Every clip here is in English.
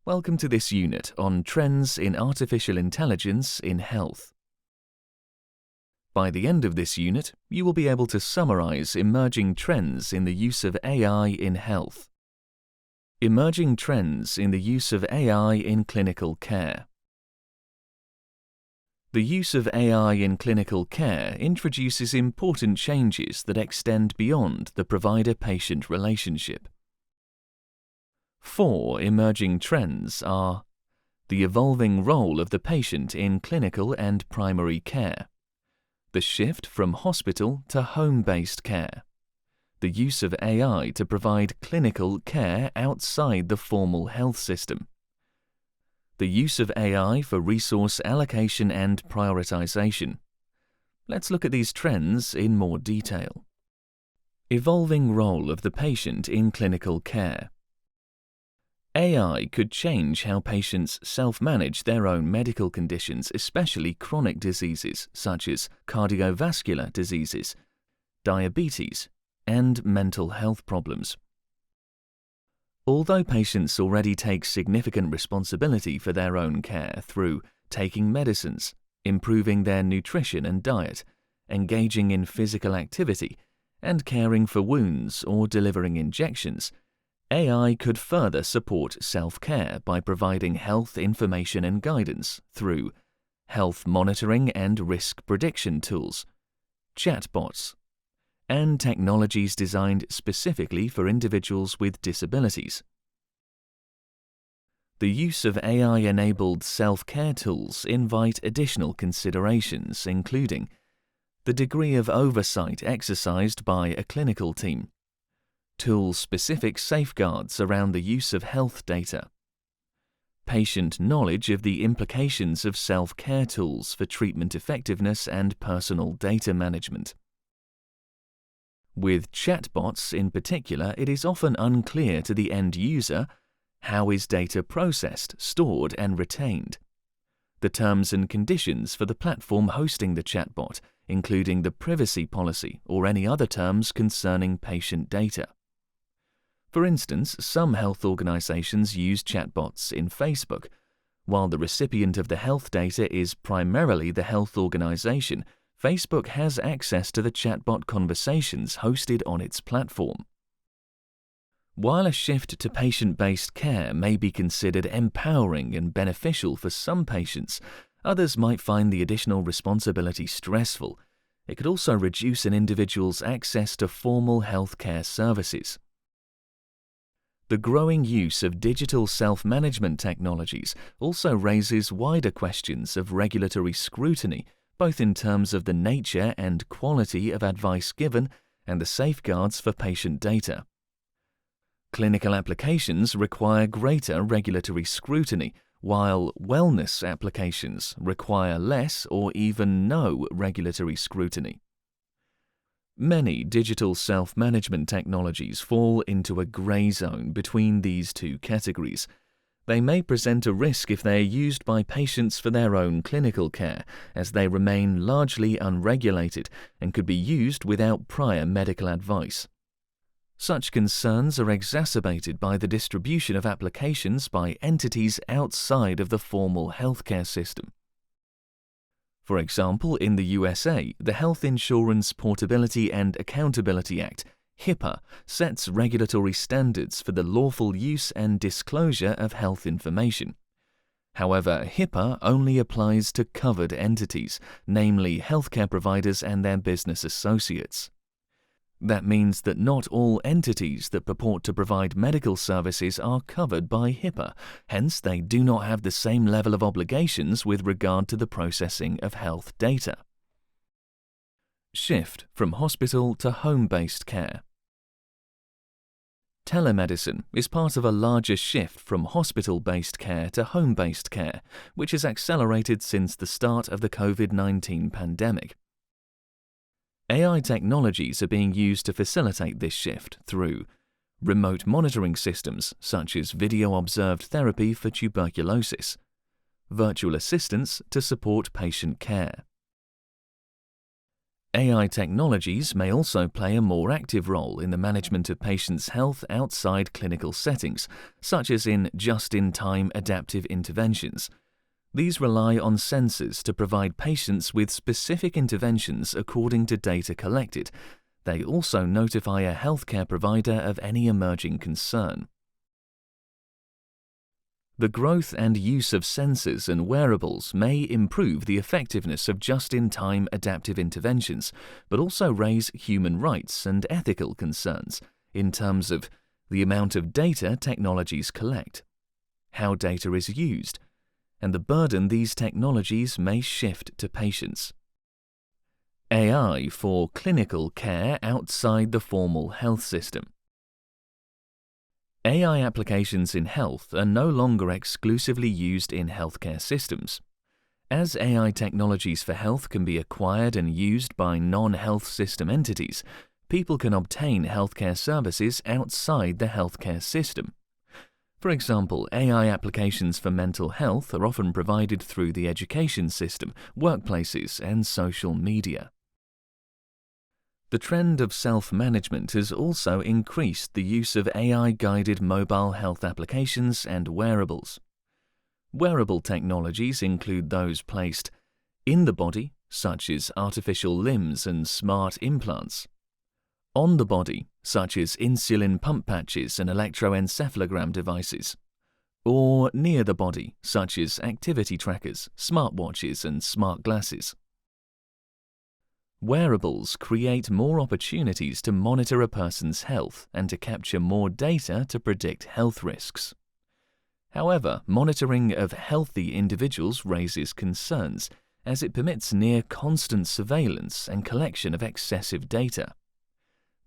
Welcome to this unit on trends in artificial intelligence in health. By the end of this unit, you will be able to summarize emerging trends in the use of AI in health. Emerging trends in the use of AI in clinical care. The use of AI in clinical care introduces important changes that extend beyond the provider-patient relationship. 4 emerging trends are the evolving role of the patient in clinical and primary care, the shift from hospital to home-based care, the use of AI to provide clinical care outside the formal health system, the use of AI for resource allocation and prioritization. Let's look at these trends in more detail. Evolving role of the patient in clinical care. AI could change how patients self-manage their own medical conditions, especially chronic diseases such as cardiovascular diseases, diabetes, and mental health problems. Although patients already take significant responsibility for their own care through taking medicines, improving their nutrition and diet, engaging in physical activity, and caring for wounds or delivering injections, AI could further support self-care by providing health information and guidance through health monitoring and risk prediction tools, chatbots, and technologies designed specifically for individuals with disabilities. The use of AI-enabled self-care tools invite additional considerations, including the degree of oversight exercised by a clinical team, tool-specific safeguards around the use of health data, patient knowledge of the implications of self-care tools for treatment effectiveness and personal data management. With chatbots in particular, it is often unclear to the end user how is data processed, stored, and retained. The terms and conditions for the platform hosting the chatbot, including the privacy policy or any other terms concerning patient data. For instance, some health organizations use chatbots in Facebook. While the recipient of the health data is primarily the health organization, Facebook has access to the chatbot conversations hosted on its platform. While a shift to patient-based care may be considered empowering and beneficial for some patients, others might find the additional responsibility stressful. It could also reduce an individual's access to formal healthcare services. The growing use of digital self-management technologies also raises wider questions of regulatory scrutiny, both in terms of the nature and quality of advice given and the safeguards for patient data. Clinical applications require greater regulatory scrutiny, while wellness applications require less or even no regulatory scrutiny. Many digital self-management technologies fall into a gray zone between these two categories. They may present a risk if they are used by patients for their own clinical care, as they remain largely unregulated and could be used without prior medical advice. Such concerns are exacerbated by the distribution of applications by entities outside of the formal healthcare system. For example, in the USA, the Health Insurance Portability and Accountability Act, HIPAA, sets regulatory standards for the lawful use and disclosure of health information. However, HIPAA only applies to covered entities, namely healthcare providers and their business associates. That means that not all entities that purport to provide medical services are covered by HIPAA, hence they do not have the same level of obligations with regard to the processing of health data. Shift from hospital to home-based care. Telemedicine is part of a larger shift from hospital-based care to home-based care, which has accelerated since the start of the COVID-19 pandemic. AI technologies are being used to facilitate this shift through remote monitoring systems such as video-observed therapy for tuberculosis, virtual assistants to support patient care, AI technologies may also play a more active role in the management of patients' health outside clinical settings, such as in just-in-time adaptive interventions. These rely on sensors to provide patients with specific interventions according to data collected. They also notify a healthcare provider of any emerging concern. The growth and use of sensors and wearables may improve the effectiveness of just-in-time adaptive interventions, but also raise human rights and ethical concerns in terms of the amount of data technologies collect, how data is used, and the burden these technologies may shift to patients. AI for clinical care outside the formal health system. AI applications in health are no longer exclusively used in healthcare systems. As AI technologies for health can be acquired and used by non-health system entities, people can obtain healthcare services outside the healthcare system. For example, AI applications for mental health are often provided through the education system, workplaces, and social media. The trend of self-management has also increased the use of AI-guided mobile health applications and wearables. Wearable technologies include those placed in the body, such as artificial limbs and smart implants, on the body, such as insulin pump patches and electroencephalogram devices, or near the body, such as activity trackers, smartwatches, and smart glasses. Wearables create more opportunities to monitor a person's health and to capture more data to predict health risks. However, monitoring of healthy individuals raises concerns, as it permits near constant surveillance and collection of excessive data.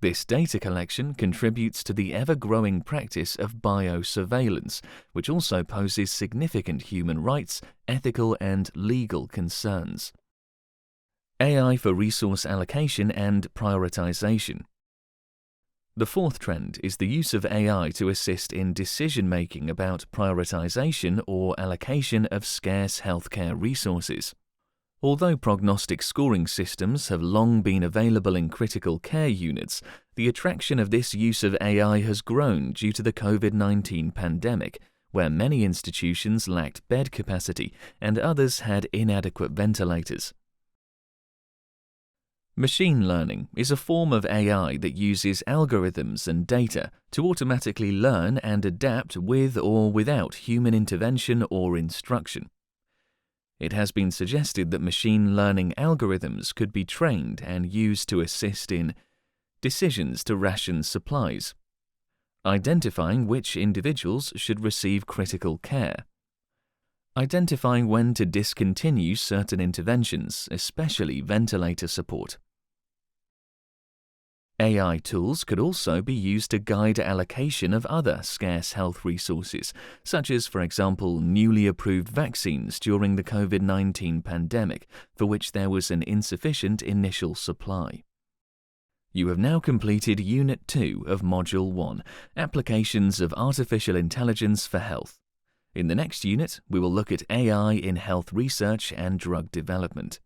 This data collection contributes to the ever-growing practice of biosurveillance, which also poses significant human rights, ethical and legal concerns. AI for resource allocation and prioritization. The fourth trend is the use of AI to assist in decision-making about prioritization or allocation of scarce healthcare resources. Although prognostic scoring systems have long been available in critical care units, the attraction of this use of AI has grown due to the COVID-19 pandemic, where many institutions lacked bed capacity and others had inadequate ventilators. Machine learning is a form of AI that uses algorithms and data to automatically learn and adapt with or without human intervention or instruction. It has been suggested that machine learning algorithms could be trained and used to assist in decisions to ration supplies, identifying which individuals should receive critical care, identifying when to discontinue certain interventions, especially ventilator support. AI tools could also be used to guide allocation of other scarce health resources, such as, for example, newly approved vaccines during the COVID-19 pandemic, for which there was an insufficient initial supply. You have now completed Unit 2 of Module 1, Applications of Artificial Intelligence for Health. In the next unit, we will look at AI in health research and drug development.